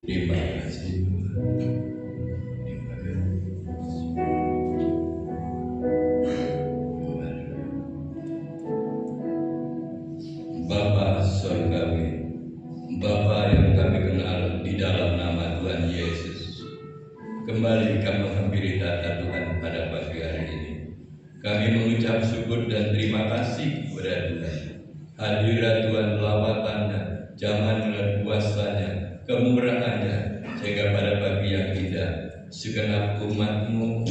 Terima kasih Bapa Surgawi, Bapa yang kami kenal di dalam nama Tuhan Yesus. Kembali kami menghampiri tata Tuhan pada pagi hari ini. Kami mengucap syukur dan terima kasih kepada Tuhan. Hadirat Tuhan, lawatannya, zaman dan kuasanya, kemurahannya, sehingga pada pagi yang indah, segenap umatmu,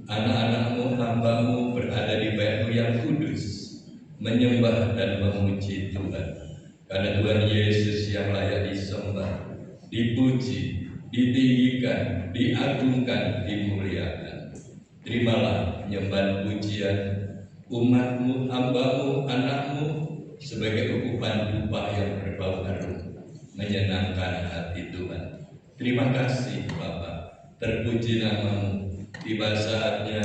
anak-anakmu, hambamu berada di bait-Mu yang kudus, menyembah dan memuji Tuhan. Karena Tuhan Yesus yang layak disembah, dipuji, ditinggikan, diagungkan, dimuliakan. Terimalah penyembahan pujian umatmu, hambamu, anakmu sebagai ukupan upah yang berbau harum, menyenangkan hati Tuhan. Terima kasih Bapa, terpuji namamu. Tiba saatnya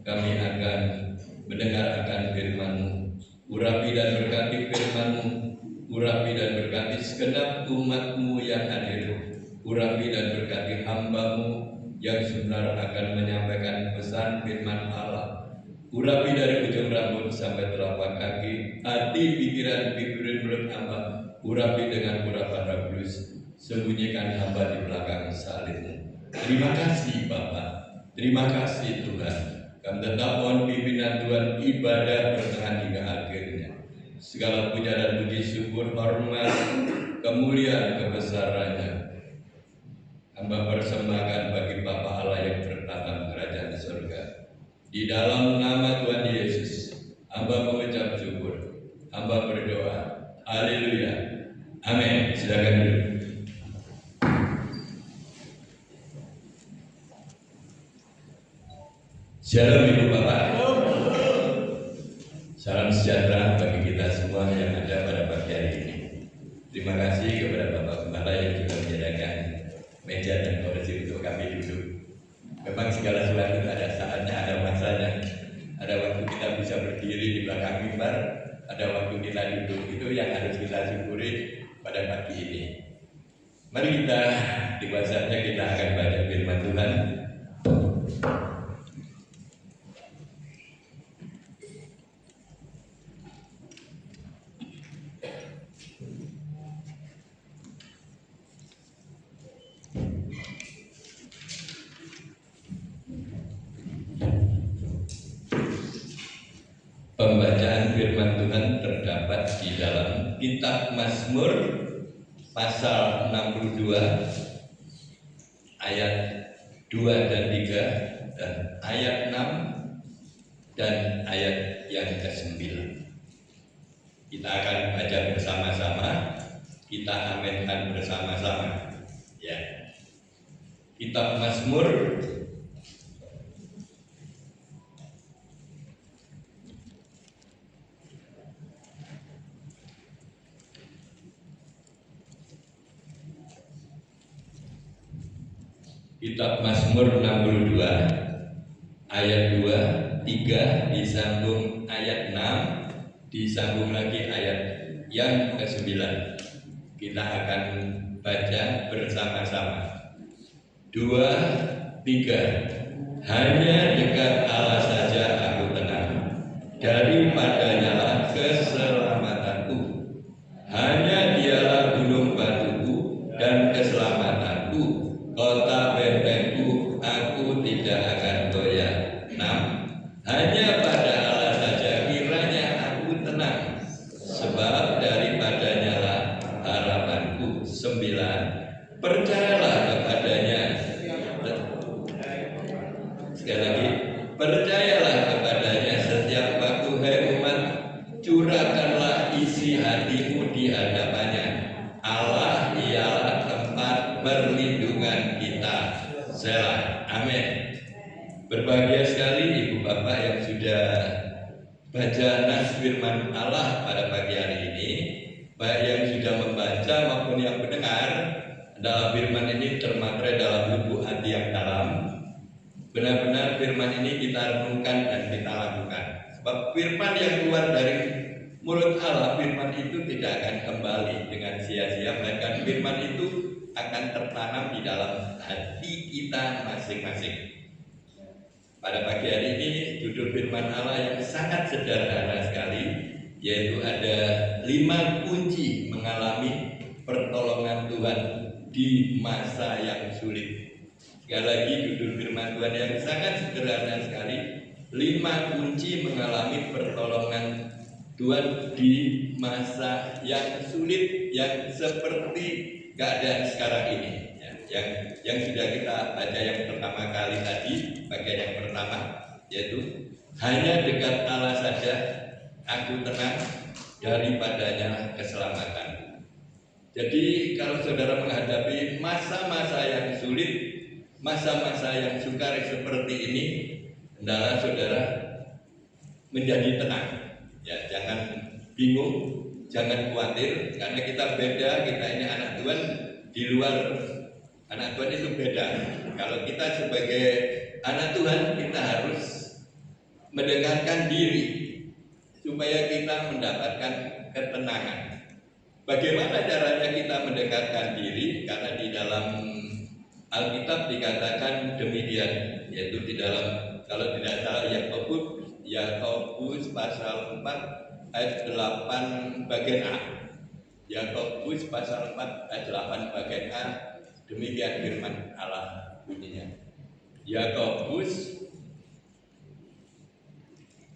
kami akan mendengar akan firman-Mu. Urapi dan berkati firman-Mu, urapi dan berkati segenap umat-Mu yang hadir, urapi dan berkati hamba-Mu yang sebenar akan menyampaikan pesan firman Allah. Urapi dari ujung rambut sampai telapak kaki, hati, pikiran, mulut hamba, urapi dengan urapan Roh Kudus, sembunyikan hamba di belakang salib-Mu. Terima kasih Bapa, terima kasih Tuhan. Kami tetap mohon pimpinan Tuhan, ibadah bertahan hingga akhirnya. Segala puja dan puji syukur, hormat, kemuliaan, kebesarannya hamba persembahkan bagi Bapa Allah yang bertata kerajaan surga. Di dalam nama Tuhan Yesus, hamba mengucap syukur, hamba berdoa. Haleluya. Amin. Silakan duduk. Shalom Ibu Bapak. Salam sejahtera bagi kita semua yang ada pada pagi hari ini. Terima kasih kepada Bapak Gembala yang sudah menyediakan meja dan kursi untuk kami duduk. Memang segala sesuatu ada saatnya, ada masanya. Ada waktu kita bisa berdiri di belakang mimbar, ada waktu kita duduk. Itu yang harus kita syukuri pada pagi ini. Mari kita di saatnya kita akan baca firman Tuhan. Pembacaan firman Tuhan terdapat di dalam kitab Mazmur pasal 62 ayat 2 dan 3 dan ayat 6 dan ayat yang ke-9. Kita akan baca bersama-sama, kita aminkan bersama-sama. Ya. Kitab Mazmur Kitab Mazmur 62 ayat 2, 3 disambung ayat 6, disambung lagi ayat yang ke-9. Kita akan baca bersama-sama. 2, 3. Hanya dekat Allah saja aku tenang, daripadanya lah keselamatanku. Hanya dialah gunung batuku dan keselamatanku, kota bentengku, aku tidak akan goyah. 6. Hanya pada Allah saja kiranya aku tenang, sebab daripadanya lah harapanku. 9. Percayalah kepadanya. Sekali lagi, percayalah kepadanya setiap waktu, hai umat, curahkanlah isi hatimu di hadapannya. Allah ialah tempat perlindungan kita. Selah. Amin. Berbahagia sekali Ibu Bapak yang sudah baca nas firman Allah pada pagi hari ini, baik yang sudah membaca maupun yang mendengar. Dalam firman ini termaterai dalam lubuk hati yang dalam. Benar-benar firman ini kita renungkan dan kita lakukan. Sebab firman yang keluar dari mulut Allah, firman itu tidak akan kembali dengan sia-sia, melainkan firman itu akan tertanam di dalam hati kita masing-masing. Pada pagi hari ini judul firman Allah yang sangat sederhana sekali, yaitu ada 5 kunci mengalami pertolongan Tuhan di masa yang sulit. Sekali lagi judul firman Tuhan yang sangat sederhana sekali, 5 kunci mengalami pertolongan Tuhan di masa yang sulit, yang seperti keadaan sekarang ini. Yang sudah kita baca yang pertama kali tadi, bagian yang pertama, yaitu hanya dekat Allah saja aku tenang, daripadanya keselamatan. Jadi kalau saudara menghadapi masa-masa yang sulit, masa-masa yang sukar seperti ini, hendaklah saudara menjadi tenang. Ya, jangan bingung, jangan khawatir, karena kita beda, kita ini anak Tuhan. Di luar anak Tuhan itu beda. Kalau kita sebagai anak Tuhan, kita harus mendekatkan diri supaya kita mendapatkan ketenangan. Bagaimana caranya kita mendekatkan diri? Karena di dalam Alkitab dikatakan demikian, yaitu di dalam, kalau tidak salah, Yakobus pasal 4 ayat 8 bagian A. Yakobus pasal 4 ayat 8 bagian A, demikian firman Allah bunyinya. Yakobus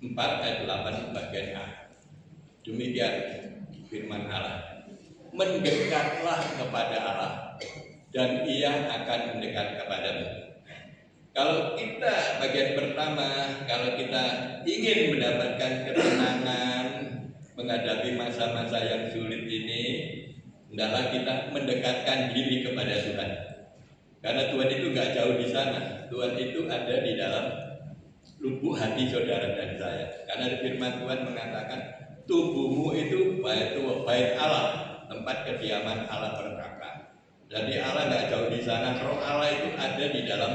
4 ayat 8 bagian A, demikian firman Allah. Mendekatlah kepada Allah dan Ia akan mendekat kepadamu. Kalau kita bagian pertama, kalau kita ingin mendapatkan ketenangan menghadapi masa-masa yang sulit ini, hendaklah kita mendekatkan diri kepada Tuhan. Karena Tuhan itu gak jauh di sana. Tuhan itu ada di dalam lubuk hati saudara dan saya. Karena firman Tuhan mengatakan tubuhmu itu bait Allah, tempat kediaman Allah berkata. Jadi Allah gak jauh di sana. Roh Allah itu ada di dalam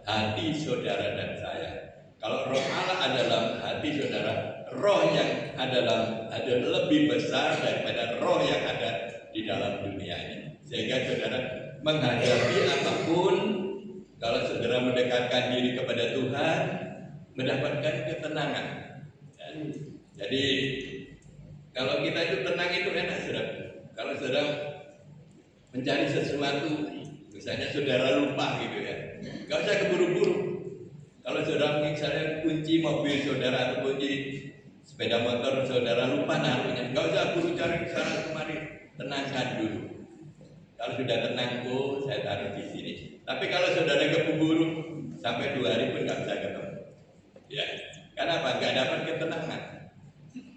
hati saudara dan saya. Kalau roh Allah ada dalam hati saudara, roh yang ada lebih besar daripada roh yang ada di dalam dunia ini. Sehingga saudara menghadapi apapun, kalau saudara mendekatkan diri kepada Tuhan, mendapatkan ketenangan. Jadi kalau kita itu tenang itu enak, saudara. Kalau saudara mencari sesuatu, misalnya saudara lupa gitu ya, nggak usah keburu-buru. Kalau saudara misalnya kunci mobil saudara atau kunci sepeda motor saudara lupa naruhnya, nggak usah buru cari sana kemari, tenangkan dulu. Kalau sudah tenang, oh saya taruh di sini. Tapi kalau saudara keburu, sampai 2 hari pun nggak bisa ketemu. Ya, karena apa? Nggak dapat ketenangan.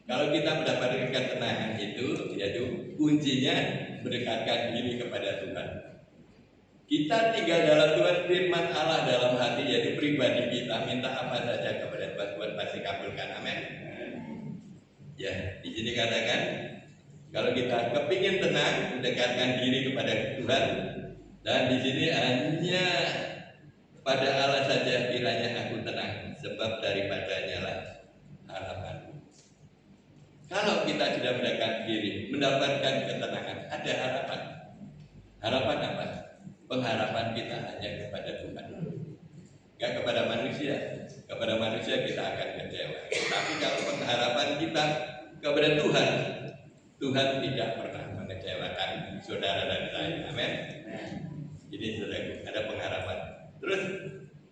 Kalau kita mendapatkan ketenangan itu, yaitu kuncinya mendekatkan diri kepada Tuhan. Kita tinggal dalam Tuhan, firman Allah dalam hati, yaitu pribadi kita, minta apa saja kepada Tuhan, Tuhan pasti kabulkan. Amin. Ya, di sini katakan, kalau kita kepingin tenang, mendekatkan diri kepada Tuhan, dan di sini hanya pada Allah saja kiranya aku tenang, sebab daripadanya lah harapan. Kalau kita sudah mendekatkan diri, mendapatkan ketenangan, ada harapan. Harapan apa? Pengharapan kita hanya kepada Tuhan, gak kepada manusia. Kepada manusia kita akan kecewa. Tapi kalau pengharapan kita kepada Tuhan, Tuhan tidak pernah mengecewakan saudara dan saya. Amin. Ini saudara, ada pengharapan. Terus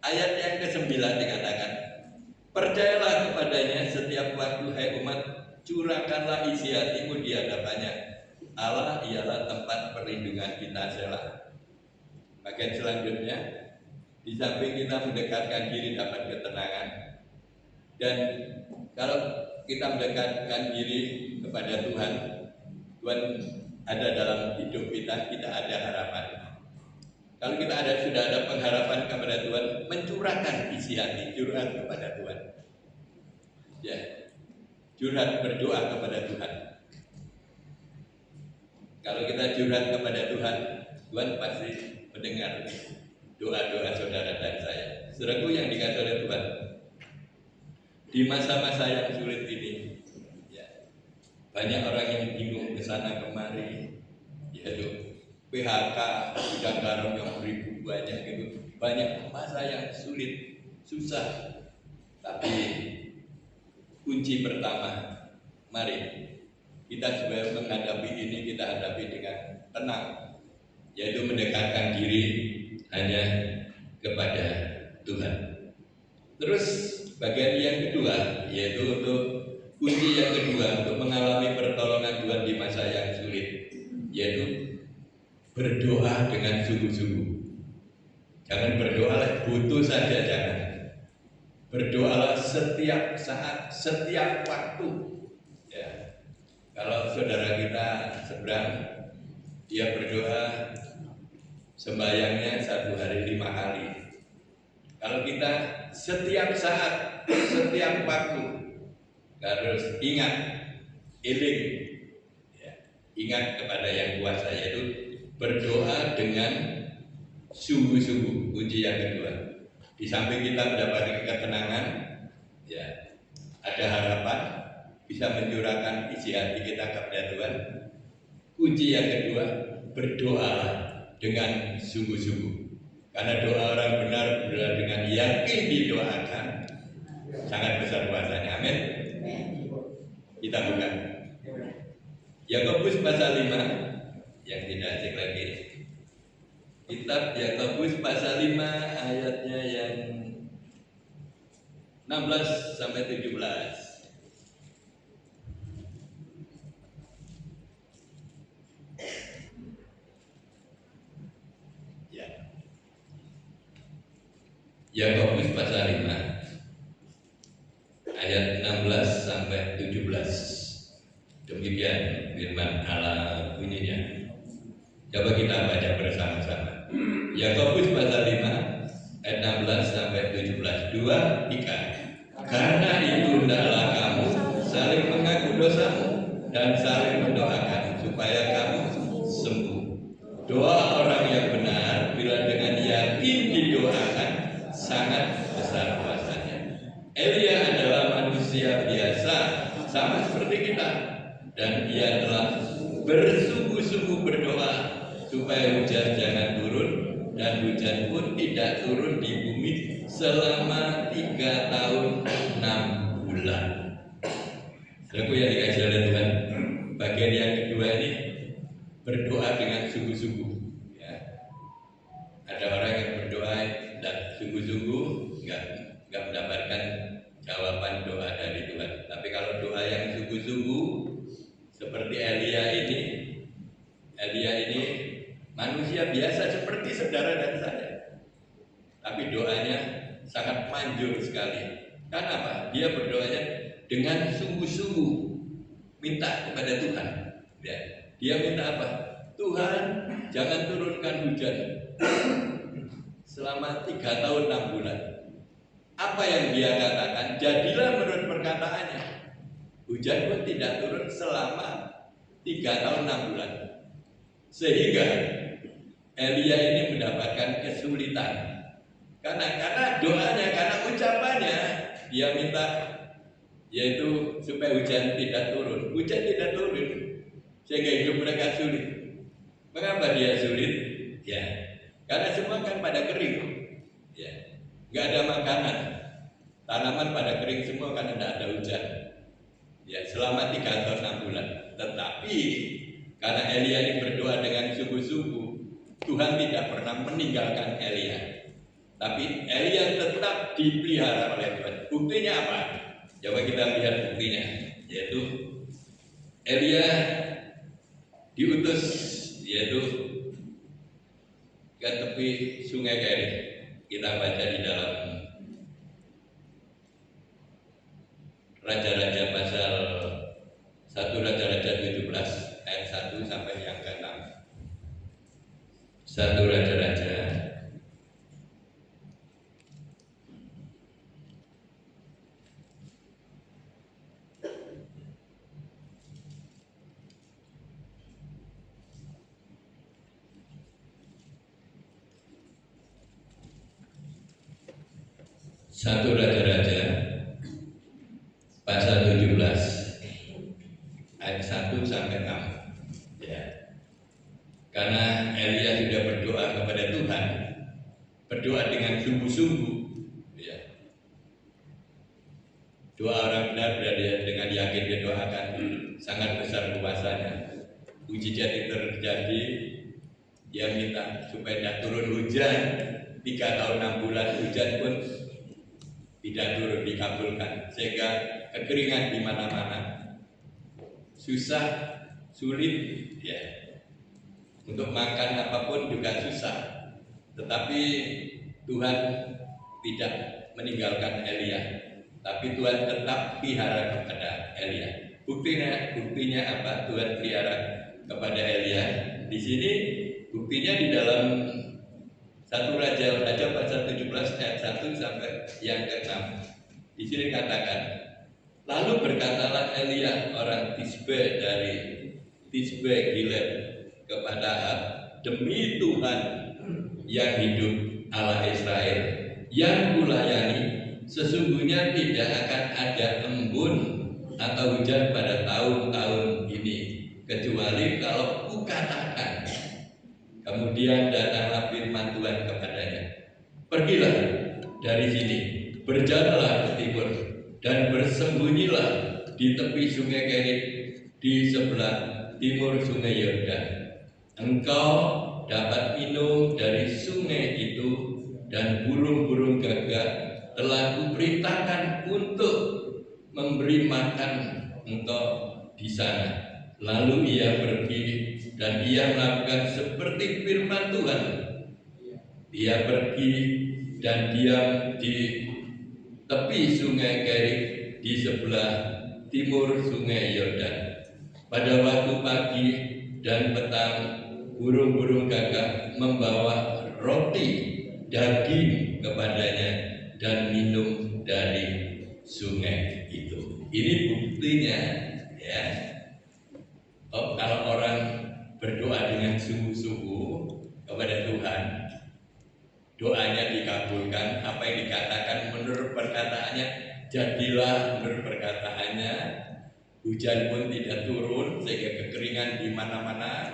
ayat yang ke-9 dikatakan, percayalah kepadanya setiap waktu, hai umat, curahkanlah isi hatimu di hadapannya. Allah ialah tempat perlindungan kita. Selah. Bagian selanjutnya, di samping kita mendekatkan diri dapat ketenangan, dan kalau kita mendekatkan diri kepada Tuhan, Tuhan ada dalam hidup kita, kita ada harapan. Kalau kita sudah ada pengharapan kepada Tuhan, mencurahkan isi hati, curhat kepada Tuhan. Ya, curhat berdoa kepada Tuhan. Kalau kita curhat kepada Tuhan, Tuhan pasti mendengar doa-doa saudara dan saya. Saudaraku yang dikasihi oleh Tuhan, di masa-masa yang sulit ini, ya, banyak orang yang bingung ke sana kemari, yaitu PHK, gudang garam yang beribu banyak gitu, banyak masa yang sulit, susah. Tapi kunci pertama, mari kita supaya menghadapi ini kita hadapi dengan tenang, yaitu mendekatkan diri hanya kepada Tuhan. Terus bagian yang kedua, yaitu untuk kunci yang kedua untuk mengalami pertolongan Tuhan di masa yang sulit, yaitu berdoa dengan sungguh-sungguh. Jangan berdoa butuh saja, jangan. Berdoalah setiap saat, setiap waktu. Ya. Kalau saudara kita seberang, dia berdoa sembahyangnya 1 hari 5 kali. Kalau kita setiap saat, setiap waktu harus ingat, iling, ya, ingat kepada yang kuasa, yaitu berdoa dengan sungguh-sungguh. Kunci yang kedua. Di samping kita mendapatkan ketenangan, ya, ada harapan, bisa mencurahkan isi hati kita kepada Tuhan. Kunci yang kedua, berdoa dengan sungguh-sungguh. Karena doa orang benar dengan yakin didoakan, sangat besar kuasanya. Amin. Kita buka Yakobus pasal 5, yang tidak cek lagi. Kitab Yakobus pasal 5 ayatnya yang 16 sampai 17. Ya. Yakobus pasal 5 ayat 16 sampai 17. Demikian firman Allah bunyinya. Coba kita baca bersama-sama. Yakobus pasal 5 ayat 16 sampai 17. 2 ikat. Karena itu hendaklah kamu saling mengaku dosamu dan saling mendoakan supaya kamu sembuh. Doa orang yang benar bila dengan yakin didoakan sangat besar kuasanya. Elia adalah manusia biasa sama seperti kita, dan ia telah bersungguh-sungguh berdoa supaya hujan jangan turun, dan hujan pun tidak turun di bumi selama 3 tahun 6 bulan. Saudaraku yang dikasihi oleh Tuhan, bagian yang kedua ini berdoa dengan sungguh-sungguh. Ya. Ada orang yang berdoa dan sungguh-sungguh nggak mendapatkan jawaban doa dari Tuhan. Tapi kalau doa yang sungguh-sungguh seperti Elia ini manusia biasa seperti saudara dan saya. Tapi doanya sangat manjur sekali. Karena apa? Dia berdoanya dengan sungguh-sungguh, minta kepada Tuhan. Ya. Dia minta apa? Tuhan, jangan turunkan hujan selama 3 tahun 6 bulan. Apa yang dia katakan, jadilah menurut perkataannya. Hujan pun tidak turun selama 3 tahun 6 bulan. Sehingga Elia ini mendapatkan kesulitan. Karena doanya, karena ucapannya, dia minta yaitu supaya hujan tidak turun. Hujan tidak turun, sehingga hidup mereka sulit. Mengapa dia sulit? Ya, karena semua kan pada kering. Ya, nggak ada makanan. Tanaman pada kering semua karena tidak ada hujan. Ya, selama 3 atau 6 bulan. Tetapi karena Elia ini berdoa dengan sungguh-sungguh, Tuhan tidak pernah meninggalkan Elia. Tapi Elia tetap dipelihara oleh Tuhan. Buktinya apa? Coba kita lihat buktinya, yaitu Elia diutus yaitu ke tepi sungai Kerit. Kita baca di dalam Raja-Raja pasal 1 Raja-Raja 17 ayat 1 sampai yang ke-6. 1 Raja-Raja Satu Raja-Raja pasal 17 ayat 1 sampai 6. Ya. Karena berdoa dengan sungguh-sungguh, ya. Doa orang benar berarti dengan yakin didoakan sangat besar kuasanya. Mujizat itu terjadi, dia minta supaya tidak turun hujan 3 tahun 6 bulan, hujan pun tidak turun, dikabulkan, sehingga kekeringan di mana-mana, susah, sulit, ya. Untuk makan apapun juga susah. Tetapi Tuhan tidak meninggalkan Elia, tapi Tuhan tetap pelihara kepada Elia. Buktinya apa? Tuhan pelihara kepada Elia. Di sini buktinya di dalam 1 Raja pasal 17 ayat 1 sampai yang ke-6. Di sini katakan, lalu berkatalah Elia orang Tisbe dari Tisbe Gilead kepada Ahab, demi Tuhan yang hidup, Allah Israel yang kulayani, sesungguhnya tidak akan ada embun atau hujan pada tahun-tahun ini, kecuali kalau kukatakan. Kemudian datanglah firman Tuhan kepadanya, pergilah dari sini, berjalanlah ke timur, dan bersembunyilah di tepi sungai Kerit di sebelah timur sungai Yordan. Engkau dapat minum dari sungai itu, dan burung-burung gagak telah kuperintahkan untuk memberi makan engkau di sana. Lalu ia pergi dan ia melakukan seperti firman Tuhan. Ia pergi dan diam di tepi sungai Kerit di sebelah timur sungai Yordan. Pada waktu pagi dan petang, burung-burung gagak membawa roti daging kepadanya dan minum dari sungai itu. Ini buktinya, ya. Kalau orang berdoa dengan sungguh-sungguh kepada Tuhan, doanya dikabulkan. Apa yang dikatakan menurut perkataannya jadilah, menurut perkataannya. Hujan pun tidak turun sehingga kekeringan di mana-mana,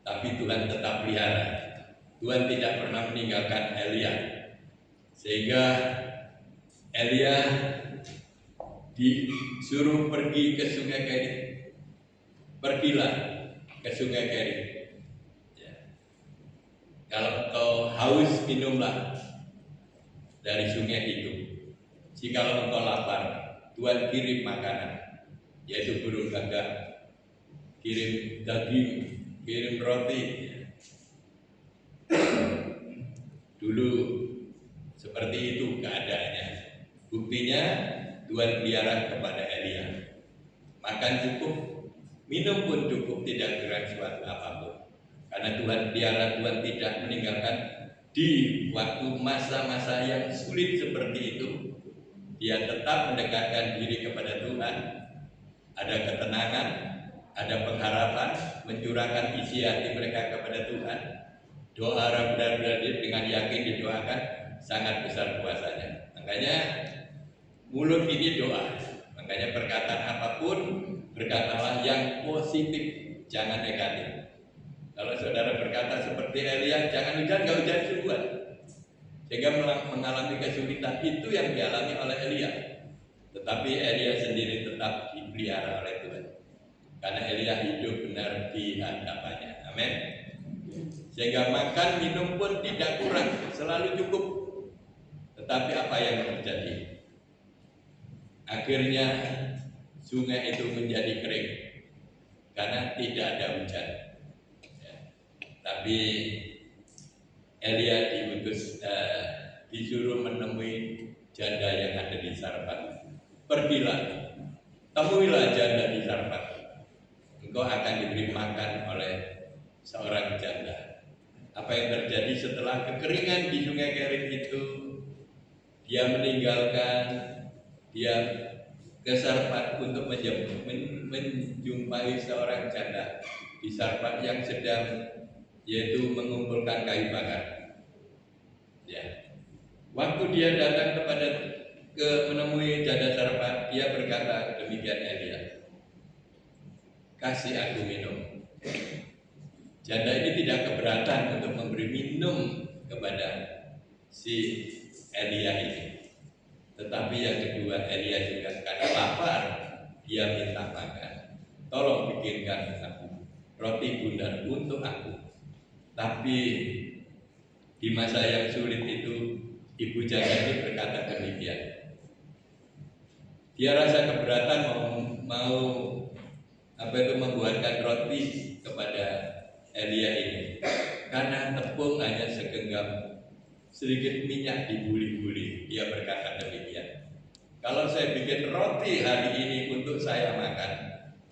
tapi Tuhan tetap pelihara. Tuhan tidak pernah meninggalkan Elia, sehingga Elia disuruh pergi ke sungai Kerit. Pergilah ke sungai Kerit, ya. Kalau engkau haus, minumlah dari sungai itu. Jikalau engkau lapar, Tuhan kirim makanan, yaitu burung gagak, kirim daging, kirim roti. Dulu seperti itu keadaannya. Buktinya Tuhan pelihara kepada Elia. Makan cukup, minum pun cukup, tidak kurang suatu apapun. Karena Tuhan pelihara, Tuhan tidak meninggalkan. Di waktu masa-masa yang sulit seperti itu, dia tetap mendekatkan diri kepada Tuhan. Ada ketenangan, ada pengharapan, mencurahkan isi hati mereka kepada Tuhan. Doa orang benar-benar dengan yakin didoakan, sangat besar kuasanya. Makanya mulut ini doa. Makanya perkataan apapun, berkatalah yang positif, jangan negatif. Kalau saudara berkata seperti Elia, jangan hujan, gak hujan sungguhan, sehingga mengalami kesulitan. Itu yang dialami oleh Elia. Tetapi Elia sendiri tetap dipelihara oleh Tuhan, karena Elia hidup benar di hadapannya. Amin. Sehingga makan minum pun tidak kurang, selalu cukup. Tetapi apa yang terjadi? Akhirnya sungai itu menjadi kering karena tidak ada hujan. Ya. Tapi Elia disuruh menemui janda yang ada di Sarfat. Pergilah, temuilah janda di Sarfat. Engkau akan diberi makan oleh seorang janda. Apa yang terjadi setelah kekeringan di sungai Kerit itu? Dia meninggalkan, dia ke Sarfat untuk menjumpai seorang janda di Sarfat yang sedang, yaitu mengumpulkan kayu bakar. Ya. Waktu dia datang menemui janda Sarfat, dia berkata demikian Elia, kasih aku minum. Janda ini tidak keberatan untuk memberi minum kepada si Elia ini. Tetapi yang kedua, Elia juga karena lapar, dia minta makan. Tolong bikinkan aku roti bundar untuk aku. Tapi di masa yang sulit itu, ibu jaga ini berkata demikian. Dia rasa keberatan mau membuatkan roti kepada Elia ini, karena tepung hanya segenggam, sedikit minyak dibuli-buli. Dia berkata demikian, kalau saya bikin roti hari ini untuk saya makan,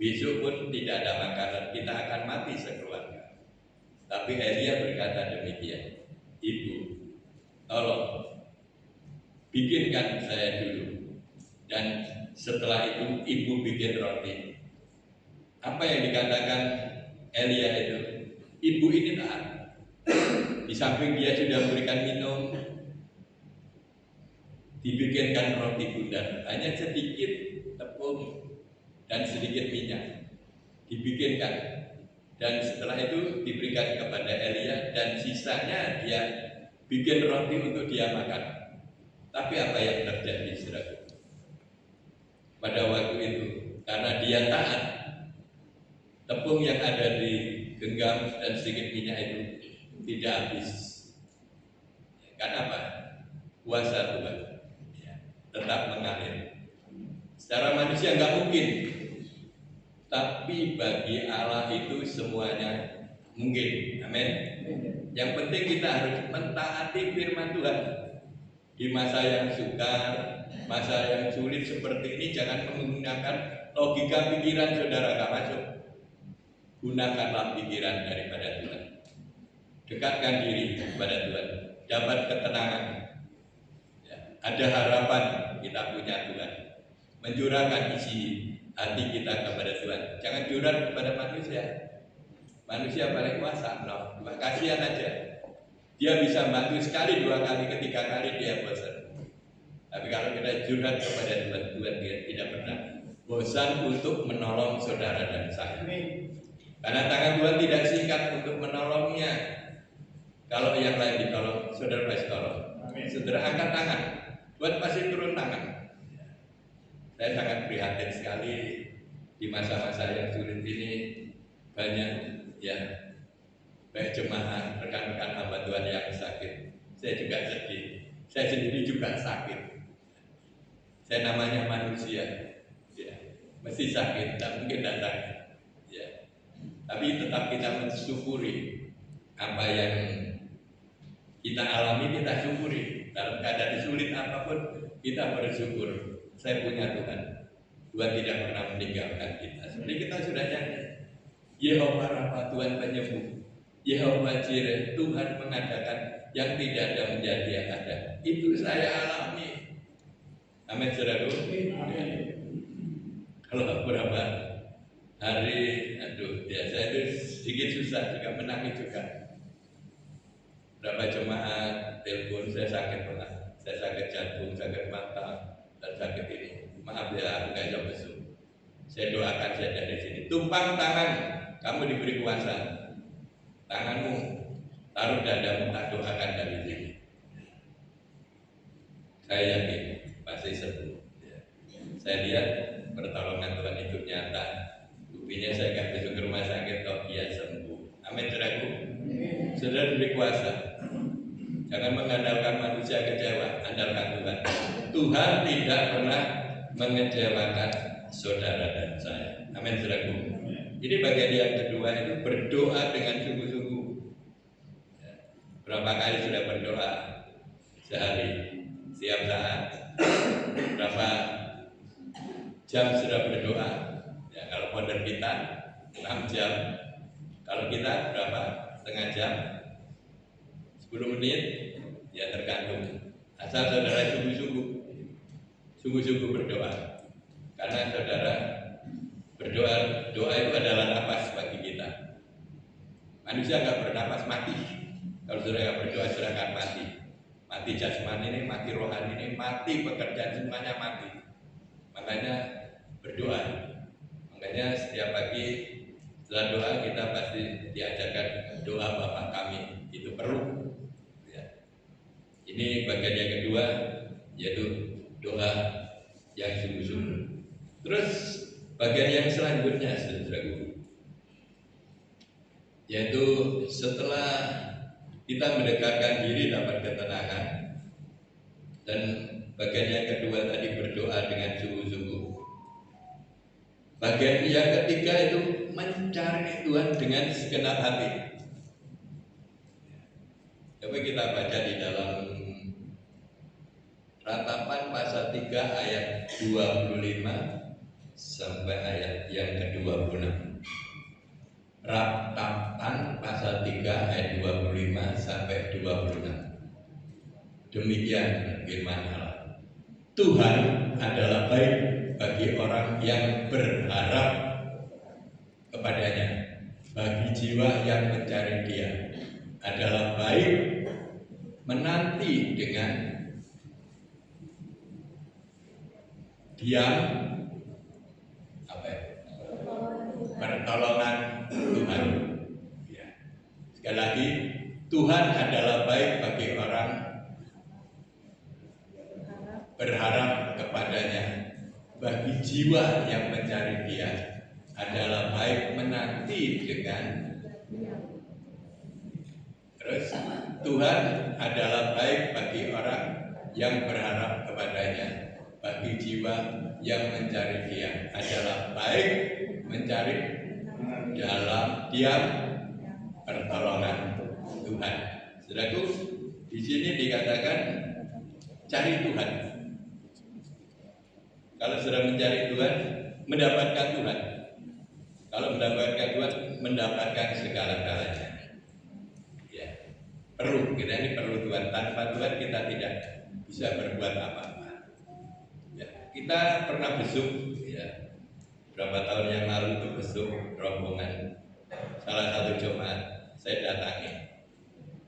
besok pun tidak ada makanan, kita akan mati sekeluarga. Tapi Elia berkata demikian, ibu, tolong bikinkan saya dulu. Dan setelah itu ibu bikin roti. Apa yang dikatakan Elia itu? Ibu ini taat. Di samping dia sudah memberikan minum, dibikinkan roti bundar, hanya sedikit tepung dan sedikit minyak dibikinkan, dan setelah itu diberikan kepada Elia, dan sisanya dia bikin roti untuk dia makan. Tapi apa yang terjadi, saudara? Pada waktu itu, karena dia taat, tepung yang ada di genggam dan sedikit minyak itu tidak habis. Karena apa? Kuasa Tuhan tetap mengalir. Secara manusia nggak mungkin, tapi bagi Allah itu semuanya mungkin. Amin. Yang penting kita harus mentaati firman Tuhan. Di masa yang sukar, masa yang sulit seperti ini, jangan menggunakan logika pikiran saudara, nggak masuk. Gunakanlah pikiran daripada Tuhan. Dekatkan diri kepada Tuhan, dapat ketenangan. Ada harapan, kita punya Tuhan. Mencurahkan isi hati kita kepada Tuhan. Jangan curah kepada manusia. Manusia paling kuasa, kasihan aja. Dia bisa bantu sekali, 2 kali, ketiga kali dia bosan. Tapi kalau kita curhat kepada Tuhan, Tuhan dia tidak pernah bosan untuk menolong saudara dan saya. Karena tangan Tuhan tidak singkat untuk menolongnya. Kalau yang lain ditolong, saudara pasti tolong. Saudara angkat tangan, Tuhan pasti turun tangan. Saya sangat prihatin sekali di masa-masa yang sulit ini, banyak baik jemaat, rekan-rekan hamba Tuhan yang sakit. Saya juga sedih. Saya sendiri juga sakit. Saya namanya manusia, mesti sakit, tak mungkin datang. Tapi tetap kita mensyukuri apa yang kita alami, kita syukuri. Dalam keadaan sulit apapun, kita bersyukur. Saya punya Tuhan. Tuhan tidak pernah meninggalkan kita. Seperti kita sudah nyanyi, Yehova Rafa, Tuhan penyembuh. Yehova Jireh, Tuhan mengadakan yang tidak ada menjadi yang ada. Itu saya alami. Amin, saudaraku. Kalau berapa hari, saya itu sedikit susah juga, menangis juga. Berapa jemaat telepon, saya sakit pernah, saya sakit jantung, sakit mata, dan sakit ini. Maaf ya, aku nggak jauh besok. Saya doakan saya dari sini. Tumpang tangan, kamu diberi kuasa. Tanganmu taruh dadamu, tak doakan dari sini. Saya yakin pasti sembuh. Saya lihat pertolongan Tuhan itu nyata. Buktinya saya nggak besok ke rumah sakit, kok dia sembuh. Amin, saudaraku. Saudara diberi kuasa. Jangan mengandalkan manusia kecewa, andalkan Tuhan. Tuhan tidak pernah mengecewakan saudara dan saya. Amin, saudaraku. Jadi bagian yang kedua itu berdoa dengan sungguh-sungguh. Berapa kali sudah berdoa sehari, setiap saat? Berapa jam sudah berdoa? Ya, kalau founder kita 6 jam. Kalau kita berapa? Setengah jam, 10 menit, ya tergantung. Asal saudara sungguh-sungguh berdoa. Karena saudara berdoa, doa itu adalah nafas bagi kita. Manusia nggak bernapas, mati. Kalau saudara nggak berdoa, saudara akan mati. Mati jasmani ini, mati rohani ini, mati pekerjaan semuanya mati. Makanya berdoa. Makanya setiap pagi setelah doa kita pasti diajarkan doa Bapa kami. Itu perlu. Ya. Ini bagian yang kedua, yaitu doa yang sungguh-sungguh. Terus bagian yang selanjutnya, saudaraku, yaitu setelah kita mendekatkan diri dapat ketenangan, dan bagian yang kedua tadi berdoa dengan sungguh-sungguh. Bagian yang ketiga itu mencari Tuhan dengan segenap hati. Coba kita baca di dalam Ratapan pasal 3 ayat 25 sampai ayat yang ke-26. Ratapan pasal 3 ayat 25 sampai 26. Demikian firman Allah. Tuhan adalah baik bagi orang yang berharap kepadanya, bagi jiwa yang mencari Dia. Adalah baik menanti dengan diam pertolongan Tuhan. Ya. Sekali lagi, Tuhan adalah baik bagi orang berharap kepadanya, bagi jiwa yang mencari Dia. Adalah baik menanti dengan terus Tuhan adalah baik bagi orang yang berharap kepadanya, bagi jiwa yang mencari Dia. Adalah baik mencari dalam diam pertolongan Tuhan. Saudaraku, di sini dikatakan cari Tuhan. Kalau sudah mencari Tuhan, mendapatkan Tuhan. Kalau mendapatkan Tuhan, mendapatkan segala-galanya. Ya, perlu, kita ini perlu Tuhan. Tanpa Tuhan kita tidak bisa berbuat apa-apa. Ya, kita pernah besuk, ya, berapa tahun yang lalu itu besuk rombongan salah satu jemaat saya datangi.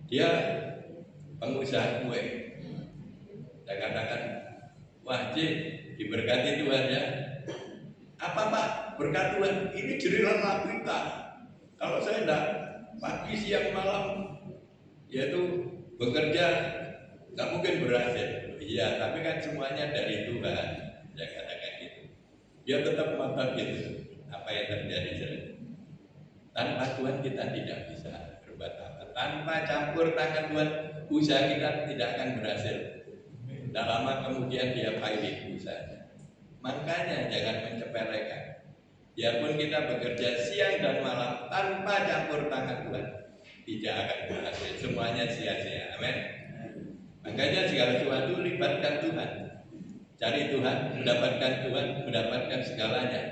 Dia pengusaha kue. Saya katakan, wah Cik, diberkati Tuhan ya. Apa Pak? Berkat Tuhan. Ini jerilan kita. Kalau saya tidak pagi siang malam, yaitu bekerja, nggak mungkin berhasil. Iya, tapi kan semuanya dari Tuhan. Saya katakan gitu. Dia tetap mantap gitu. Apa yang terjadi? Tanpa Tuhan kita tidak bisa berbuat apa. Tanpa campur tangan Tuhan, usaha kita tidak akan berhasil. Tidak lama kemudian dia pahit usahanya. Makanya jangan mencepelekan. Biarpun kita bekerja siang dan malam tanpa campur tangan Tuhan, tidak akan berhasil. Semuanya sia-sia. Amin. Makanya segala sesuatu libatkan Tuhan. Cari Tuhan, mendapatkan Tuhan, mendapatkan segalanya.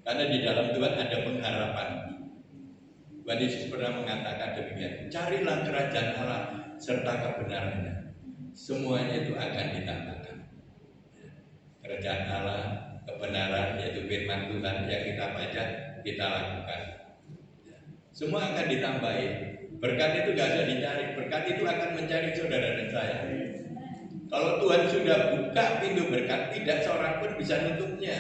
Karena di dalam Tuhan ada pengharapan. Tuhan Yesus pernah mengatakan demikian. Carilah kerajaan Allah serta kebenarannya. Semuanya itu akan ditambahkan. Kerajaan Allah, kebenaran, yaitu firman Tuhan yang kita baca, kita lakukan. Semua akan ditambahi. Berkat itu gak bisa dicari. Berkat itu akan mencari saudara dan saya. Kalau Tuhan sudah buka pintu berkat, tidak seorang pun bisa nutupnya.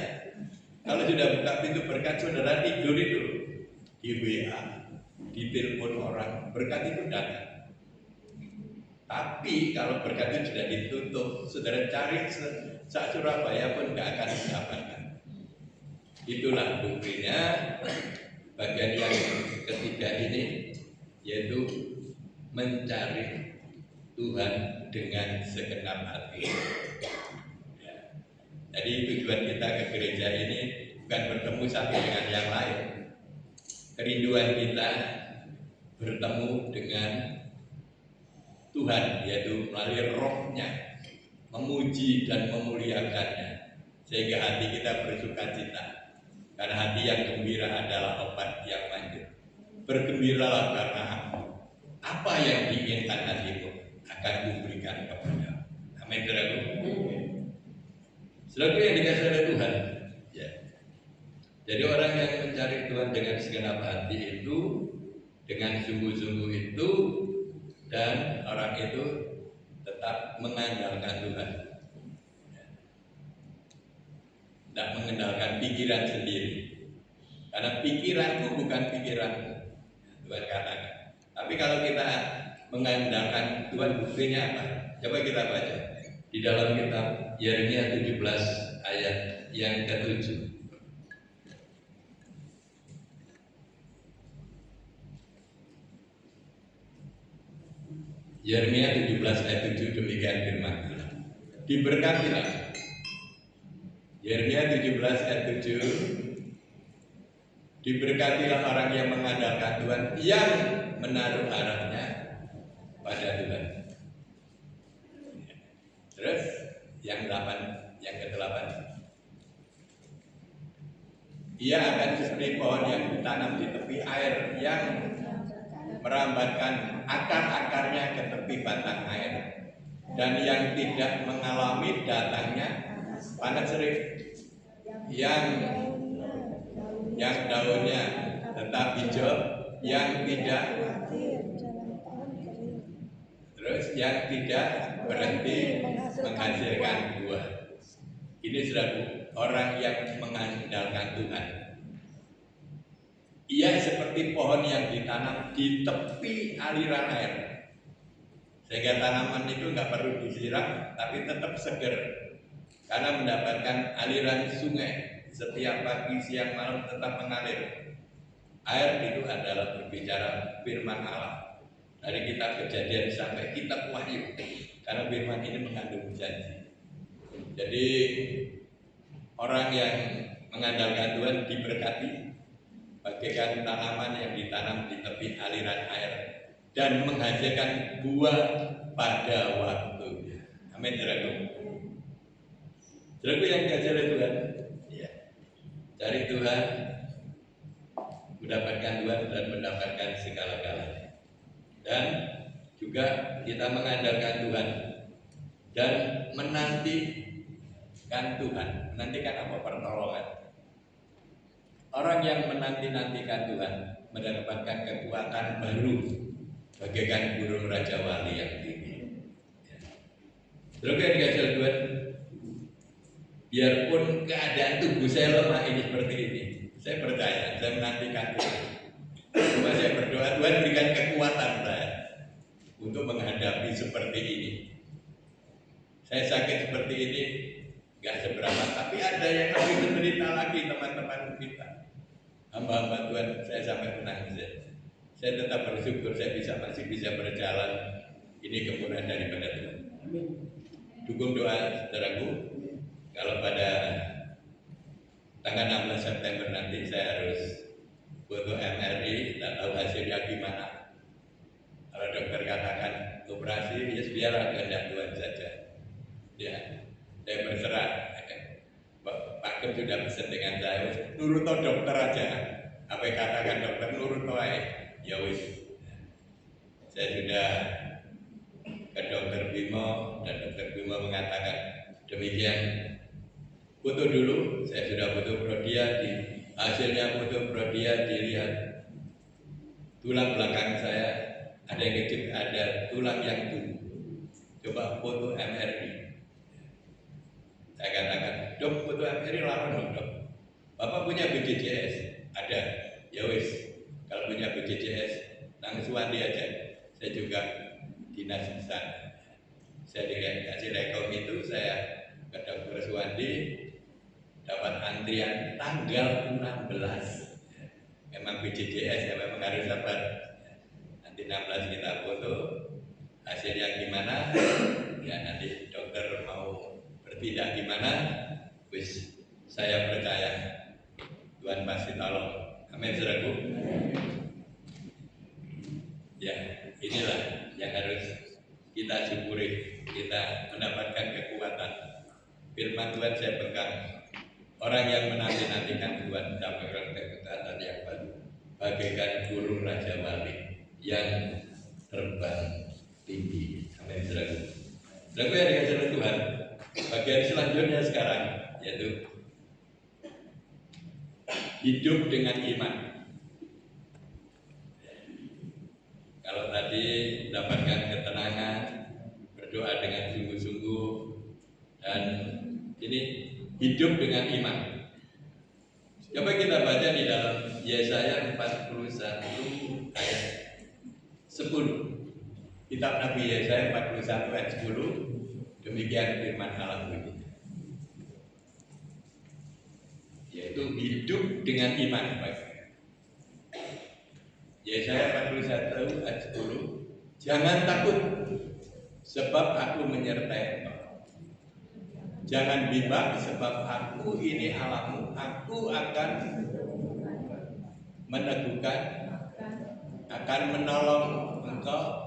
Kalau sudah buka pintu berkat, saudara tidur itu di WA, ditelepon orang, berkat itu datang. Tapi kalau berkat itu sudah ditutup, saudara cari Surabaya pun gak akan didapatkan. Itulah buktinya. Bagian yang ketiga ini, yaitu mencari Tuhan dengan segenap hati. Ya. Jadi tujuan kita ke gereja ini bukan bertemu satu dengan yang lain. Kerinduan kita bertemu dengan Tuhan, yaitu melalui rohnya, memuji dan memuliakannya, sehingga hati kita bersuka cita. Karena hati yang gembira adalah obat yang manjur. Bergembiralah karena aku. Apa yang diinginkan hatimu akan kuberikan kepada. Amin, saudaraku. Saudaraku yang dikasihi oleh Tuhan. Ya. Jadi orang yang mencari Tuhan dengan segenap hati itu, dengan sungguh-sungguh itu, dan orang itu tetap mengandalkan Tuhan. Tidak mengandalkan pikiran sendiri. Karena pikiranku bukan pikiranmu, Tuhan katakan. Tapi kalau kita mengandalkan Tuhan, buktinya apa? Coba kita baca di dalam kitab Yeremia 17 ayat yang ke-7. Yeremia 17 ayat 7, demikian firman Allah. Diberkatilah. Yeremia 17 ayat 7. Diberkatilah orang yang mengandalkan Tuhan, yang menaruh harapnya pada Tuhan. Terus yang ke-8. Ia akan seperti pohon yang ditanam di tepi air, yang merambatkan akar-akarnya ke tepi batang air, dan yang tidak mengalami datangnya panas terik, yang daunnya tetap hijau, yang tidak berhenti menghasilkan buah. Ini saudara, orang yang mengandalkan Tuhan. Ia seperti pohon yang ditanam di tepi aliran air, sehingga tanaman itu nggak perlu disiram, tapi tetap segar karena mendapatkan aliran sungai setiap pagi, siang, malam tetap mengalir. Air itu adalah berbicara firman Allah dari kitab Kejadian sampai kitab Wahyu, karena firman ini mengandung janji. Jadi orang yang mengandalkan Tuhan diberkati bagaikan tanaman yang ditanam di tepi aliran air dan menghasilkan buah pada waktunya. Amin, saudaraku. Saudaraku yang dikasihi oleh Tuhan, ya, cari Tuhan, mendapatkan Tuhan dan mendapatkan segala-galanya. Dan juga kita mengandalkan Tuhan dan menantikan Tuhan. Menantikan apa? Pertolongan. Orang yang menanti-nantikan Tuhan mendapatkan kekuatan baru bagaikan burung Raja Wali yang tinggi. Terus yang dikasih oleh Tuhan, biarpun keadaan tubuh saya lemah ini seperti ini, saya percaya, saya menantikan Tuhan. Cuma saya berdoa, Tuhan berikan kekuatan saya untuk menghadapi seperti ini. Saya sakit seperti ini, gak seberapa, tapi ada yang lebih menderita lagi, teman-teman kita. Hamba-hamba Tuhan, saya sampai menangis. Saya tetap bersyukur saya masih bisa berjalan. Ini kemurahan daripada Tuhan. Dukung doa saudaraku. Kalau pada tanggal 16 September nanti saya harus foto MRI, tak tahu hasilnya gimana. Kalau dokter katakan operasi, ya biarlah kehendak Tuhan saja. Ya, saya berserah. Pak Kem sudah pesan dengan saya, nurut dokter aja. Apa yang katakan dokter, nurut aja. Ya wis. Saya sudah ke dokter Bimo dan dokter Bimo mengatakan demikian. Foto dulu, saya sudah foto prodia, hasilnya foto prodia dilihat tulang belakang saya ada yang kecil, ada tulang yang tumbuh. Coba foto MRI. Saya katakan, dok, foto MRI larang dong, dok. Bapak punya BPJS? Ada. Ya wis, kalau punya BPJS, langsung Suwandi aja. Saya juga dinas di sana. Saya dikasih rekom itu, saya ke dokter Suwandi, dapat antrian tanggal 16. Memang BPJS ya, memang harus sabar. Nanti 16 kita foto, hasilnya gimana? Ya nanti dokter mau bertindak gimana, wis saya percaya Tuhan pasti tolong. Amin, saudaraku. Ya, inilah yang harus kita syukuri, kita mendapatkan kekuatan. Firman Tuhan saya pegang. Orang yang menanti-nantikan Tuhan mendapatkan kekuatan yang baru, bagaikan burung Raja Wali yang terbang tinggi. Amin, saudaraku. Saudaraku yang dikasihi oleh Tuhan, bagian selanjutnya sekarang yaitu hidup dengan iman. Kalau tadi mendapatkan ketenangan, berdoa dengan sungguh-sungguh, dan ini hidup dengan iman. Coba kita baca di dalam Yesaya 41 ayat 10. Kitab Nabi Yesaya 41 ayat 10, demikian firman Allah bunyi, yaitu hidup dengan iman. Yesaya 41 ayat 10, jangan takut sebab aku menyertai engkau. Jangan bimbang sebab aku ini Allahmu. Aku akan meneguhkan, akan menolong engkau.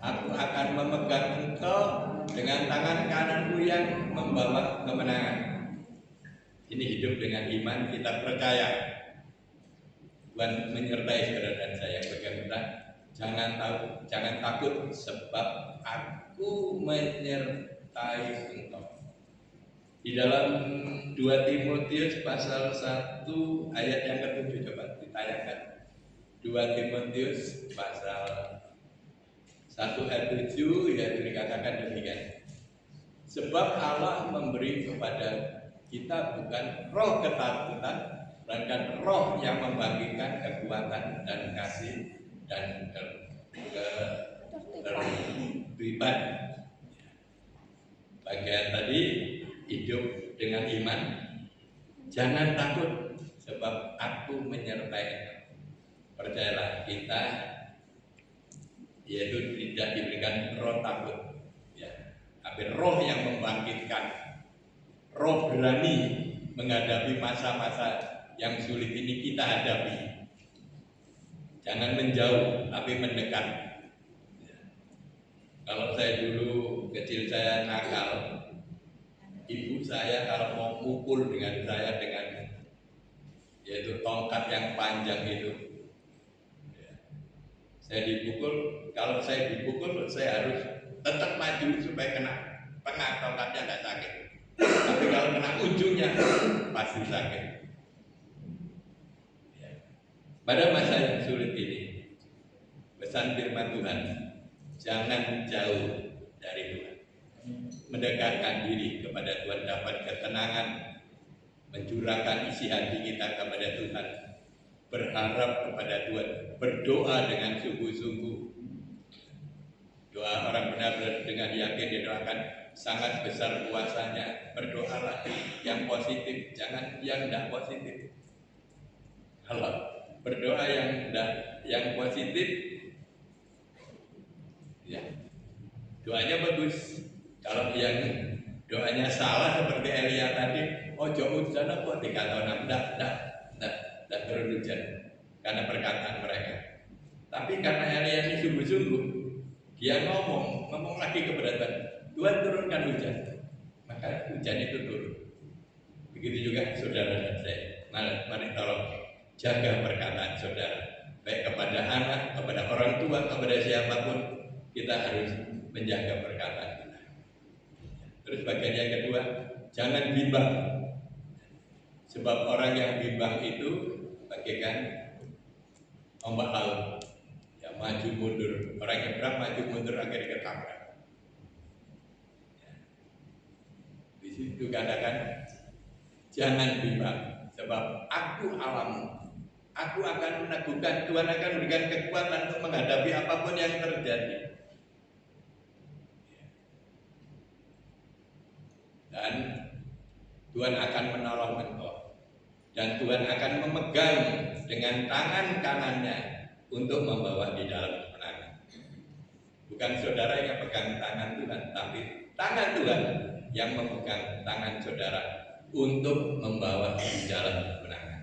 Aku akan memegang engkau dengan tangan kananku yang membawa kemenangan. Ini hidup dengan iman, kita percaya Tuhan menyertai saudara dan saya. Bagaimana? Jangan takut sebab aku menyertai engkau. Di dalam 2 Timotius pasal 1 ayat yang ke-7, coba ditayangkan. 2 Timotius pasal 1 ayat 7, yaitu dikatakan demikian. Sebab Allah memberi kepada kita bukan roh ketakutan, melainkan roh yang membangkitkan kekuatan dan kasih dan ketertiban. Bagian tadi hidup dengan iman, jangan takut sebab aku menyertai. Percayalah, kita yaitu tidak diberikan roh takut, ya, tapi roh yang membangkitkan, roh berani menghadapi masa-masa yang sulit ini kita hadapi. Jangan menjauh, tapi mendekat. Kalau saya dulu kecil saya nakal, ibu saya kalau mau pukul dengan saya dengan yaitu tongkat yang panjang itu, saya dipukul. Kalau saya dipukul, saya harus tetap maju supaya kena tengah tongkatnya, tidak sakit. Tapi kalau kena ujungnya pasti sakit. Pada masa yang sulit ini, pesan firman Tuhan, jangan jauh dari Tuhan. Mendekatkan diri kepada Tuhan, dapat ketenangan, mencurahkan isi hati kita kepada Tuhan, berharap kepada Tuhan, berdoa dengan sungguh-sungguh. Doa orang benar dengan yakin didoakan, sangat besar kuasanya. Berdoalah yang positif, jangan yang tidak positif. Kalau berdoa yang positif, ya, doanya bagus. Kalau yang doanya salah seperti Elia tadi, oh jauh sana kok 3 tahun, tidak turun hujan karena perkataan mereka. Tapi karena Elia ini sungguh-sungguh, dia ngomong lagi kepada Tuhan, Tuhan turunkan hujan, maka hujan itu turun. Begitu juga saudara dan saya. Mari tolong jaga perkataan saudara, baik kepada anak, kepada orang tua, kepada siapapun, kita harus menjaga perkataan kita. Terus bagian yang kedua, jangan bimbang. Sebab orang yang bimbang itu bagaikan ombak laut, ya, maju mundur. Orang yang berang maju mundur akhirnya ketabrak. Di situ katakan, jangan bimbang, sebab aku Allahmu. Aku akan meneguhkan, Tuhan akan memberikan kekuatan untuk menghadapi apapun yang terjadi. Dan Tuhan akan menolong engkau. Dan Tuhan akan memegang dengan tangan kanannya untuk membawa di dalam kemenangan. Bukan saudara yang pegang tangan Tuhan, tapi tangan Tuhan yang memegang tangan saudara untuk membawa di dalam kemenangan.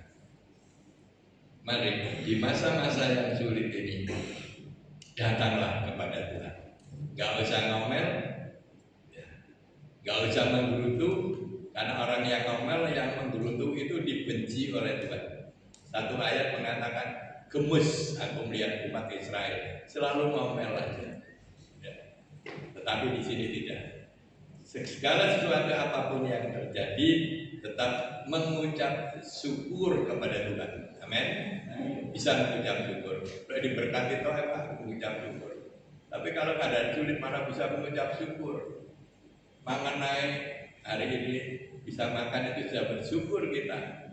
Mari di masa-masa yang sulit ini datanglah kepada Tuhan. Gak usah ngomel, gak usah menggerutu, karena orang yang ngomel, yang menggerutu itu dibenci oleh Tuhan. Satu ayat mengatakan, gemes aku melihat umat Israel selalu ngomel aja. Tetapi di sini tidak. Segala sesuatu apapun yang terjadi, tetap mengucap syukur kepada Tuhan. Amin. Bisa mengucap syukur. Kalau diberkati toh mengucap syukur. Tapi kalau keadaan sulit, mana bisa mengucap syukur? Makan naik hari ini bisa makan itu sudah bersyukur kita.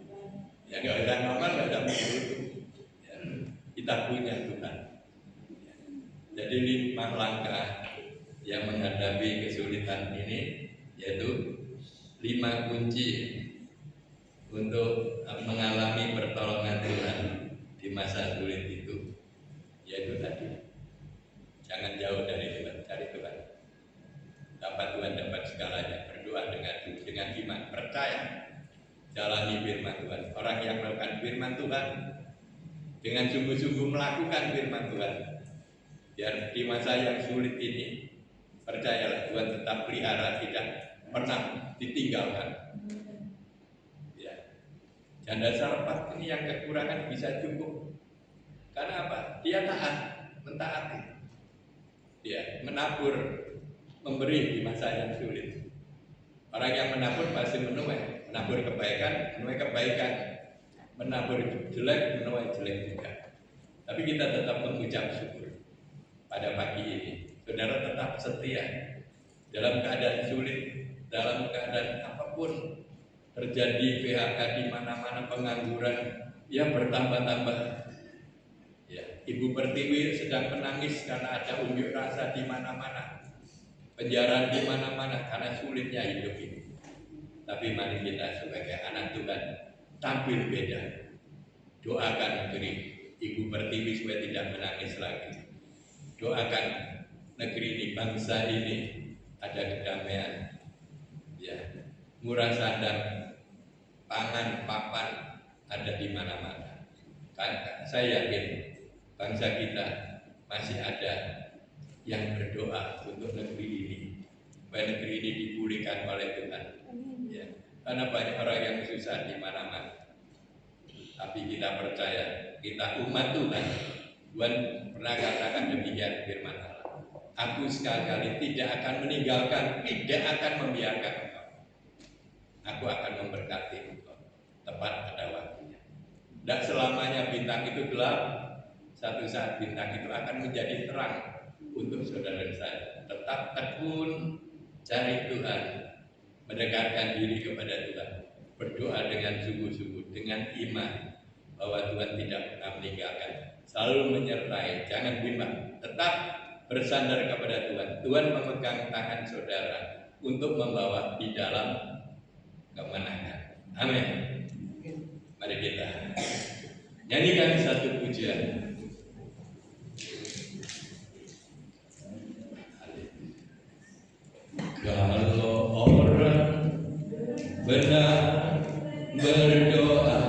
Ya nggak usah ngomong, nggak usah mengeluh. Ya, kita punya Tuhan. Jadi 5 langkah yang menghadapi kesulitan ini, yaitu 5 kunci untuk mengalami pertolongan Tuhan di masa sulit itu, yaitu tadi, jangan jauh dari Tuhan, cari Tuhan. Dapat Tuhan, dapat segalanya. Berdoa dengan iman, percaya, jalani firman Tuhan. Orang yang melakukan firman Tuhan dengan sungguh-sungguh melakukan firman Tuhan, biar di masa yang sulit ini, percayalah Tuhan tetap pelihara, tidak pernah ditinggalkan. Ya. Janda Sarfat ini yang kekurangan bisa cukup. Karena apa? Dia taat, mentaati. Dia menabur, memberi di masa yang sulit. Orang yang menabur pasti menuai, menabur kebaikan, menuai kebaikan, menabur jelek, menuai jelek juga. Tapi kita tetap mengucap syukur. Pada pagi ini, saudara tetap setia dalam keadaan sulit, dalam keadaan apapun terjadi PHK di mana-mana, pengangguran yang bertambah-tambah. Ya, Ibu Pertiwi sedang menangis karena ada unjuk rasa di mana-mana, penjara di mana-mana karena sulitnya hidup ini. Tapi mari kita sebagai anak Tuhan tampil beda. Doakan negeri Ibu Pertiwi supaya tidak menangis lagi. Doakan negeri ini, bangsa ini ada kedamaian, ya, murah sandang, pangan, papan ada di mana-mana. Saya yakin bangsa kita masih ada yang berdoa untuk negeri ini, supaya negeri ini dipulihkan oleh Tuhan. Ya, karena banyak orang yang susah di mana-mana. Tapi kita percaya, kita umat Tuhan. Tuhan pernah katakan demikian firman Allah. Aku sekali-kali tidak akan meninggalkan, tidak akan membiarkan engkau. Aku akan memberkati engkau tepat pada waktunya. Tidak selamanya bintang itu gelap. Satu saat bintang itu akan menjadi terang untuk saudara dan saya. Tetap tekun cari Tuhan, mendekatkan diri kepada Tuhan, berdoa dengan sungguh-sungguh, dengan iman bahwa Tuhan tidak pernah meninggalkan. Selalu menyertai, jangan bimbang, tetap bersandar kepada Tuhan. Tuhan memegang tangan saudara untuk membawa di dalam kemenangan. Amin. Mari kita nyanyikan satu pujian. Kalau orang benar berdoa,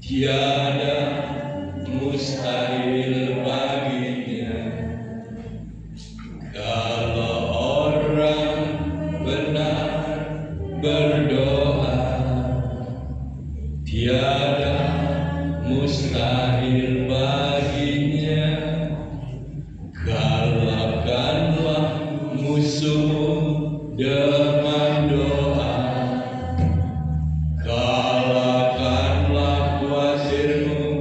tiada mustahil baginya. Kalau orang benar berdoa, tiada mustahil baginya. Kalahkanlah musuhmu dengan doa, kalahkanlah kuasirmu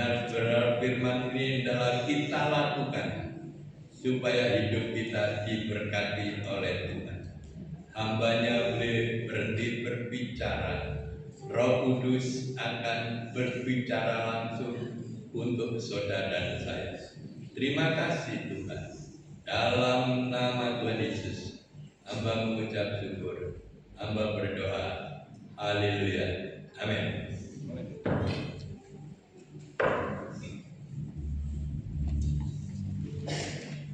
Biar firman ini dalam kita lakukan supaya hidup kita diberkati oleh Tuhan. Hambanya boleh berhenti berbicara. Roh Kudus akan berbicara langsung untuk saudara dan saya. Terima kasih Tuhan. Dalam nama Tuhan Yesus, hamba mengucap syukur. Hamba berdoa. Haleluya. Amin.